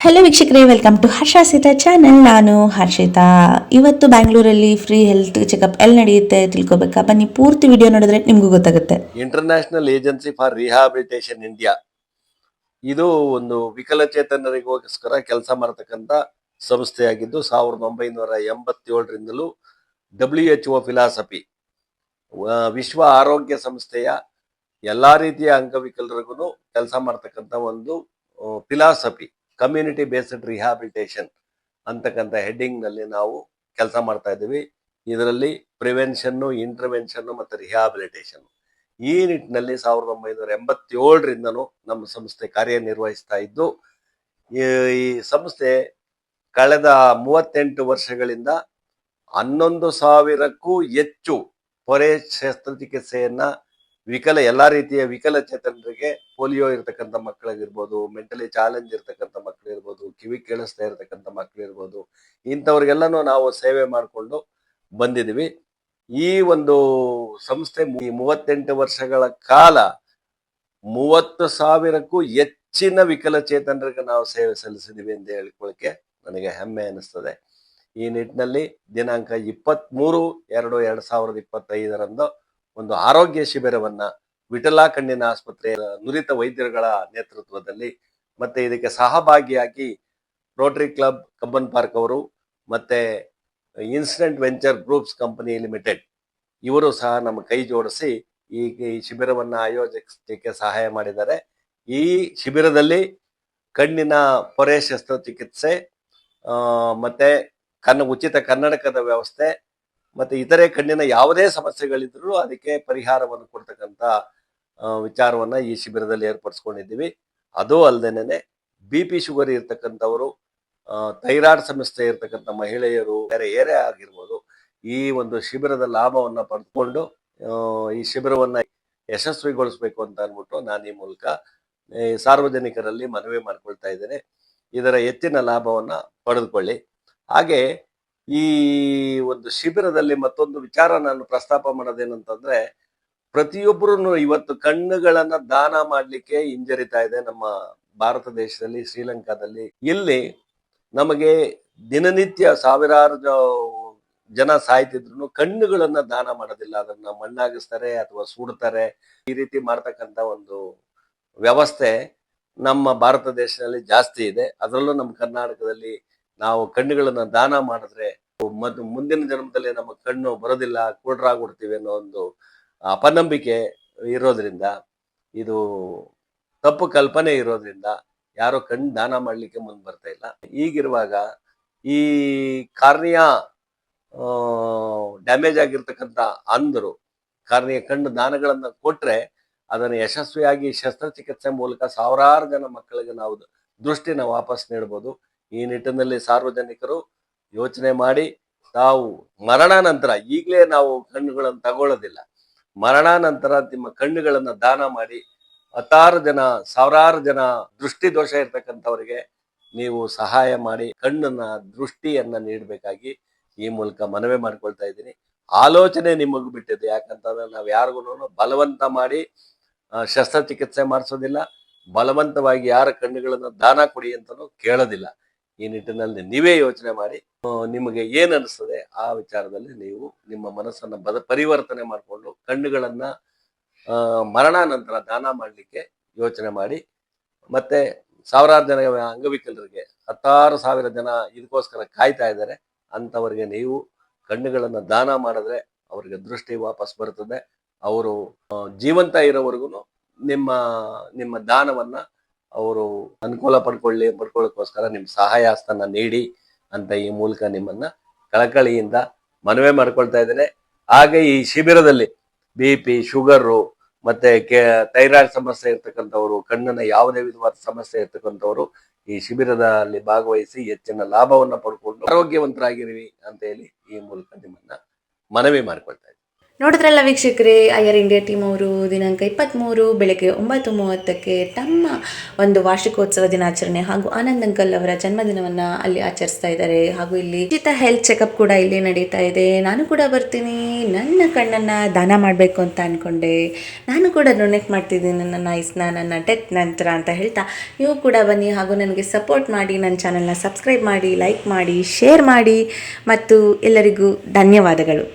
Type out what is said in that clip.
Hello ವೀಕ್ಷಕರೇ, welcome to Harshita channel. ನಾನು ಹರ್ಷಿತಾ. ಇವತ್ತು ಬ್ಯಾಂಗ್ಳೂರಲ್ಲಿ ಫ್ರೀ ಹೆಲ್ತ್ ಚೆಕಪ್ ಎಲ್ಲಿ ನಡೆಯುತ್ತೆ ತಿಳ್ಕೊಬೇಕಾ? ಬನ್ನಿ, ಪೂರ್ತಿ ವಿಡಿಯೋ ನೋಡಿದ್ರೆ ನಿಮಗೂ ಗೊತ್ತಾಗುತ್ತೆ. International agency for rehabilitation India ಇದು ಒಂದು ವಿಕಲಚೇತನರಿಗೋಸ್ಕರ ಕೆಲಸ ಮಾಡತಕ್ಕಂಥ ಸಂಸ್ಥೆಯಾಗಿದ್ದು 1987ರಿಂದಲೂ WHO ಫಿಲಾಸಫಿ, ವಿಶ್ವ ಆರೋಗ್ಯ ಸಂಸ್ಥೆಯ ಎಲ್ಲಾ ರೀತಿಯ ಅಂಗವಿಕಲರಿಗೂ ಕೆಲಸ ಮಾಡತಕ್ಕಂಥ ಒಂದು ಫಿಲಾಸಫಿ, ಕಮ್ಯುನಿಟಿ ಬೇಸ್ಡ್ ರಿಹಾಬಿಲಿಟೇಷನ್ ಅಂತಕ್ಕಂಥ ಹೆಡ್ಡಿಂಗ್ ನಲ್ಲಿ ನಾವು ಕೆಲಸ ಮಾಡ್ತಾ ಇದ್ದೀವಿ. ಇದರಲ್ಲಿ ಪ್ರಿವೆನ್ಷನ್, ಇಂಟರ್ವೆನ್ಷನ್ ಮತ್ತು ರಿಹಾಬಿಲಿಟೇಷನ್ ಈ ನಿಟ್ಟಿನಲ್ಲಿ 1987ರಿಂದನೂ ನಮ್ಮ ಸಂಸ್ಥೆ ಕಾರ್ಯನಿರ್ವಹಿಸ್ತಾ ಇದ್ದು, ಈ ಸಂಸ್ಥೆ ಕಳೆದ 38 ವರ್ಷಗಳಿಂದ 11,000ಕ್ಕೂ ಹೆಚ್ಚು ಪೊರೆ ಶಸ್ತ್ರಚಿಕಿತ್ಸೆಯನ್ನ ಎಲ್ಲಾ ರೀತಿಯ ವಿಕಲಚೇತನರಿಗೆ, ಪೋಲಿಯೋ ಇರ್ತಕ್ಕಂಥ ಮಕ್ಕಳಿಗಿರ್ಬೋದು, ಮೆಂಟಲಿ ಚಾಲೆಂಜ್ ಇರ್ತಕ್ಕಂಥ ಮಕ್ಕಳಿರ್ಬೋದು, ಕಿವಿ ಕೇಳಿಸ್ತಾ ಇರ್ತಕ್ಕಂಥ ಮಕ್ಕಳಿರ್ಬೋದು, ಇಂಥವ್ರಿಗೆಲ್ಲನೂ ನಾವು ಸೇವೆ ಮಾಡಿಕೊಂಡು ಬಂದಿದ್ದೀವಿ. ಈ ಒಂದು ಸಂಸ್ಥೆ 38 ವರ್ಷಗಳ ಕಾಲ 30,000ಕ್ಕೂ ಹೆಚ್ಚಿನ ವಿಕಲಚೇತನರಿಗೆ ನಾವು ಸೇವೆ ಸಲ್ಲಿಸಿದೀವಿ ಅಂತ ಹೇಳ್ಕೊಳ್ಳಿಕ್ಕೆ ನನಗೆ ಹೆಮ್ಮೆ ಅನಿಸ್ತದೆ. ಈ ನಿಟ್ಟಿನಲ್ಲಿ ದಿನಾಂಕ 23/2/2025 ಒಂದು ಆರೋಗ್ಯ ಶಿಬಿರವನ್ನ ವಿಠಲ ಕಣ್ಣಿನ ಆಸ್ಪತ್ರೆಯ ನುರಿತ ವೈದ್ಯರುಗಳ ನೇತೃತ್ವದಲ್ಲಿ ಮತ್ತೆ ಇದಕ್ಕೆ ಸಹಭಾಗಿಯಾಗಿ ರೋಟರಿ ಕ್ಲಬ್ ಕಬ್ಬನ್ ಪಾರ್ಕ್ ಅವರು ಮತ್ತೆ incident venture groups company limited ಇವರು ಸಹ ನಮ್ಮ ಕೈ ಜೋಡಿಸಿ ಈ ಶಿಬಿರವನ್ನ ಆಯೋಜಿಸಲಿಕ್ಕೆ ಸಹಾಯ ಮಾಡಿದ್ದಾರೆ. ಈ ಶಿಬಿರದಲ್ಲಿ ಕಣ್ಣಿನ ಪೊರೆ ಶಸ್ತ್ರಚಿಕಿತ್ಸೆ, ಮತ್ತೆ ಉಚಿತ ಕನ್ನಡಕದ ವ್ಯವಸ್ಥೆ, ಮತ್ತೆ ಇತರೆ ಕಣ್ಣಿನ ಯಾವುದೇ ಸಮಸ್ಯೆಗಳಿದ್ರೂ ಅದಕ್ಕೆ ಪರಿಹಾರವನ್ನು ಕೊಡ್ತಕ್ಕಂಥ ವಿಚಾರವನ್ನ ಈ ಶಿಬಿರದಲ್ಲಿ ಏರ್ಪಡಿಸ್ಕೊಂಡಿದ್ದೀವಿ. ಅದು ಅಲ್ಲದೇನೆ BP ಶುಗರ್ ಇರ್ತಕ್ಕಂಥವರು, ಥೈರಾಯ್ಡ್ ಸಮಸ್ಯೆ ಇರ್ತಕ್ಕಂಥ ಮಹಿಳೆಯರು, ಬೇರೆ ಏರೇ ಆಗಿರ್ಬೋದು, ಈ ಒಂದು ಶಿಬಿರದ ಲಾಭವನ್ನ ಪಡೆದುಕೊಂಡು ಈ ಶಿಬಿರವನ್ನ ಯಶಸ್ವಿಗೊಳಿಸ್ಬೇಕು ಅಂತ ಅಂದ್ಬಿಟ್ಟು ನಾನು ಈ ಮೂಲಕ ಸಾರ್ವಜನಿಕರಲ್ಲಿ ಮನವಿ ಮಾಡ್ಕೊಳ್ತಾ ಇದ್ದೇನೆ. ಇದರ ಹೆಚ್ಚಿನ ಲಾಭವನ್ನ ಪಡೆದುಕೊಳ್ಳಿ. ಹಾಗೆ ಈ ಒಂದು ಶಿಬಿರದಲ್ಲಿ ಮತ್ತೊಂದು ವಿಚಾರ ನಾನು ಪ್ರಸ್ತಾಪ ಮಾಡೋದೇನಂತಂದ್ರೆ, ಪ್ರತಿಯೊಬ್ಬರು ಇವತ್ತು ಕಣ್ಣುಗಳನ್ನ ದಾನ ಮಾಡ್ಲಿಕ್ಕೆ ಹಿಂಜರಿತಾ ಇದೆ ನಮ್ಮ ಭಾರತ ದೇಶದಲ್ಲಿ, ಶ್ರೀಲಂಕಾದಲ್ಲಿ. ಇಲ್ಲಿ ನಮಗೆ ದಿನನಿತ್ಯ ಸಾವಿರಾರು ಜನ ಸಾಯ್ತಿದ್ರು ಕಣ್ಣುಗಳನ್ನ ದಾನ ಮಾಡೋದಿಲ್ಲ, ಅದನ್ನ ಮಣ್ಣಾಗಿಸ್ತಾರೆ ಅಥವಾ ಸುಡ್ತಾರೆ. ಈ ರೀತಿ ಮಾಡ್ತಕ್ಕಂಥ ಒಂದು ವ್ಯವಸ್ಥೆ ನಮ್ಮ ಭಾರತ ದೇಶದಲ್ಲಿ ಜಾಸ್ತಿ ಇದೆ. ಅದರಲ್ಲೂ ನಮ್ಮ ಕರ್ನಾಟಕದಲ್ಲಿ ನಾವು ಕಣ್ಣುಗಳನ್ನ ದಾನ ಮಾಡಿದ್ರೆ ಮುಂದಿನ ಜನ್ಮದಲ್ಲಿ ನಮ್ಮ ಕಣ್ಣು ಬರೋದಿಲ್ಲ, ಕುರುಡರಾಗ್ಬಿಡ್ತೀವಿ ಅನ್ನೋ ಒಂದು ಅಪನಂಬಿಕೆ ಇರೋದ್ರಿಂದ, ಇದು ತಪ್ಪು ಕಲ್ಪನೆ ಇರೋದ್ರಿಂದ ಯಾರೋ ಕಣ್ಣು ದಾನ ಮಾಡ್ಲಿಕ್ಕೆ ಮುಂದೆ ಬರ್ತಾ ಇಲ್ಲ. ಈಗಿರುವಾಗ ಈ ಕಾರ್ನಿಯಾ ಡ್ಯಾಮೇಜ್ ಆಗಿರ್ತಕ್ಕಂಥ ಅಂಧರು ಕಣ್ಣು ದಾನಗಳನ್ನ ಕೊಟ್ರೆ ಅದನ್ನು ಯಶಸ್ವಿಯಾಗಿ ಶಸ್ತ್ರಚಿಕಿತ್ಸೆ ಮೂಲಕ ಸಾವಿರಾರು ಜನ ಮಕ್ಕಳಿಗೆ ನಾವು ದೃಷ್ಟಿನ ವಾಪಸ್ ನೀಡಬಹುದು. ಈ ನಿಟ್ಟಿನಲ್ಲಿ ಸಾರ್ವಜನಿಕರು ಯೋಚನೆ ಮಾಡಿ, ತಾವು ಮರಣಾನಂತರ, ಈಗಲೇ ನಾವು ಕಣ್ಣುಗಳನ್ನು ತಗೊಳ್ಳೋದಿಲ್ಲ, ಮರಣಾನಂತರ ನಿಮ್ಮ ಕಣ್ಣುಗಳನ್ನ ದಾನ ಮಾಡಿ ಸಾವಿರಾರು ಜನ ದೃಷ್ಟಿ ದೋಷ ಇರ್ತಕ್ಕಂಥವ್ರಿಗೆ ನೀವು ಸಹಾಯ ಮಾಡಿ ಕಣ್ಣನ್ನ ದೃಷ್ಟಿಯನ್ನ ನೀಡಬೇಕಾಗಿ ಈ ಮೂಲಕ ಮನವಿ ಮಾಡ್ಕೊಳ್ತಾ ಇದ್ದೀನಿ. ಆಲೋಚನೆ ನಿಮಗ್ ಬಿಟ್ಟಿದೆ. ಯಾಕಂತಂದ್ರೆ ನಾವು ಯಾರಿಗೂ ಬಲವಂತ ಮಾಡಿ ಶಸ್ತ್ರಚಿಕಿತ್ಸೆ ಮಾಡಿಸೋದಿಲ್ಲ, ಬಲವಂತವಾಗಿ ಯಾರ ಕಣ್ಣುಗಳನ್ನ ದಾನ ಕೊಡಿ ಅಂತಲೂ ಕೇಳೋದಿಲ್ಲ. ಈ ನಿಟ್ಟಿನಲ್ಲಿ ನೀವೇ ಯೋಚನೆ ಮಾಡಿ ನಿಮಗೆ ಏನ್ ಅನಿಸ್ತದೆ ಆ ವಿಚಾರದಲ್ಲಿ ನೀವು ನಿಮ್ಮ ಮನಸ್ಸನ್ನ ಪರಿವರ್ತನೆ ಮಾಡಿಕೊಂಡು ಕಣ್ಣುಗಳನ್ನ ಮರಣಾನಂತರ ದಾನ ಮಾಡ್ಲಿಕ್ಕೆ ಯೋಚನೆ ಮಾಡಿ. ಮತ್ತೆ ಸಾವಿರಾರು ಜನ ಅಂಗವಿಕಲರಿಗೆ, 16,000 ಜನ ಇದಕ್ಕೋಸ್ಕರ ಕಾಯ್ತಾ ಇದ್ದಾರೆ. ಅಂತವರಿಗೆ ನೀವು ಕಣ್ಣುಗಳನ್ನ ದಾನ ಮಾಡಿದ್ರೆ ಅವರಿಗೆ ದೃಷ್ಟಿ ವಾಪಸ್ ಬರ್ತದೆ. ಅವರು ಜೀವಂತ ಇರೋವರೆಗೂ ನಿಮ್ಮ ದಾನವನ್ನ ಅವರು ಅನುಕೂಲ ಪಡ್ಕೊಳ್ಳೋಕ್ಕೋಸ್ಕರ ನಿಮ್ಮ ಸಹಾಯ ಹಸ್ತನ ನೀಡಿ ಅಂತ ಈ ಮೂಲಕ ನಿಮ್ಮನ್ನ ಕಳಕಳಿಯಿಂದ ಮನವಿ ಮಾಡ್ಕೊಳ್ತಾ ಇದ್ದೇನೆ. ಹಾಗೆ ಈ ಶಿಬಿರದಲ್ಲಿ BP, ಶುಗರು ಮತ್ತೆ ಥೈರಾಯ್ಡ್ ಸಮಸ್ಯೆ ಇರ್ತಕ್ಕಂಥವ್ರು, ಕಣ್ಣಿನ ಯಾವುದೇ ವಿಧವಾದ ಸಮಸ್ಯೆ ಇರ್ತಕ್ಕಂಥವ್ರು ಈ ಶಿಬಿರದಲ್ಲಿ ಭಾಗವಹಿಸಿ ಹೆಚ್ಚಿನ ಲಾಭವನ್ನ ಪಡ್ಕೊಂಡು ಆರೋಗ್ಯವಂತರಾಗಿರಿ ಅಂತ ಹೇಳಿ ಈ ಮೂಲಕ ನಿಮ್ಮನ್ನ ಮನವಿ ಮಾಡ್ಕೊಳ್ತಾ ಇದ್ದೀನಿ. ನೋಡಿದ್ರಲ್ಲ ವೀಕ್ಷಕರೇ, ಐಆರ್ ಇಂಡಿಯಾ ಟೀಮ್ ಅವರು ದಿನಾಂಕ 23 ಬೆಳಗ್ಗೆ 9:30ಕ್ಕೆ ತಮ್ಮ ಒಂದು ವಾರ್ಷಿಕೋತ್ಸವ ದಿನಾಚರಣೆ ಹಾಗೂ ಆನಂದ್ ಅಂಕಲ್ ಅವರ ಜನ್ಮದಿನವನ್ನು ಅಲ್ಲಿ ಆಚರಿಸ್ತಾ ಇದ್ದಾರೆ. ಹಾಗೂ ಇಲ್ಲಿ ಉಚಿತ ಹೆಲ್ತ್ ಚೆಕಪ್ ಕೂಡ ಇಲ್ಲಿ ನಡೀತಾ ಇದೆ. ನಾನು ಕೂಡ ಬರ್ತೀನಿ, ನನ್ನ ಕಣ್ಣನ್ನು ದಾನ ಮಾಡಬೇಕು ಅಂತ ಅಂದ್ಕೊಂಡೆ. ನಾನು ಕೂಡ ಡೊನೇಟ್ ಮಾಡ್ತಿದ್ದೀನಿ ನನ್ನ ಐಸ್ನ ನನ್ನ ಡೆತ್ ನಂತರ ಅಂತ ಹೇಳ್ತಾ, ನೀವು ಕೂಡ ಬನ್ನಿ ಹಾಗೂ ನನಗೆ ಸಪೋರ್ಟ್ ಮಾಡಿ, ನನ್ನ ಚಾನಲ್ನ ಸಬ್ಸ್ಕ್ರೈಬ್ ಮಾಡಿ, ಲೈಕ್ ಮಾಡಿ, ಶೇರ್ ಮಾಡಿ ಮತ್ತು ಎಲ್ಲರಿಗೂ ಧನ್ಯವಾದಗಳು.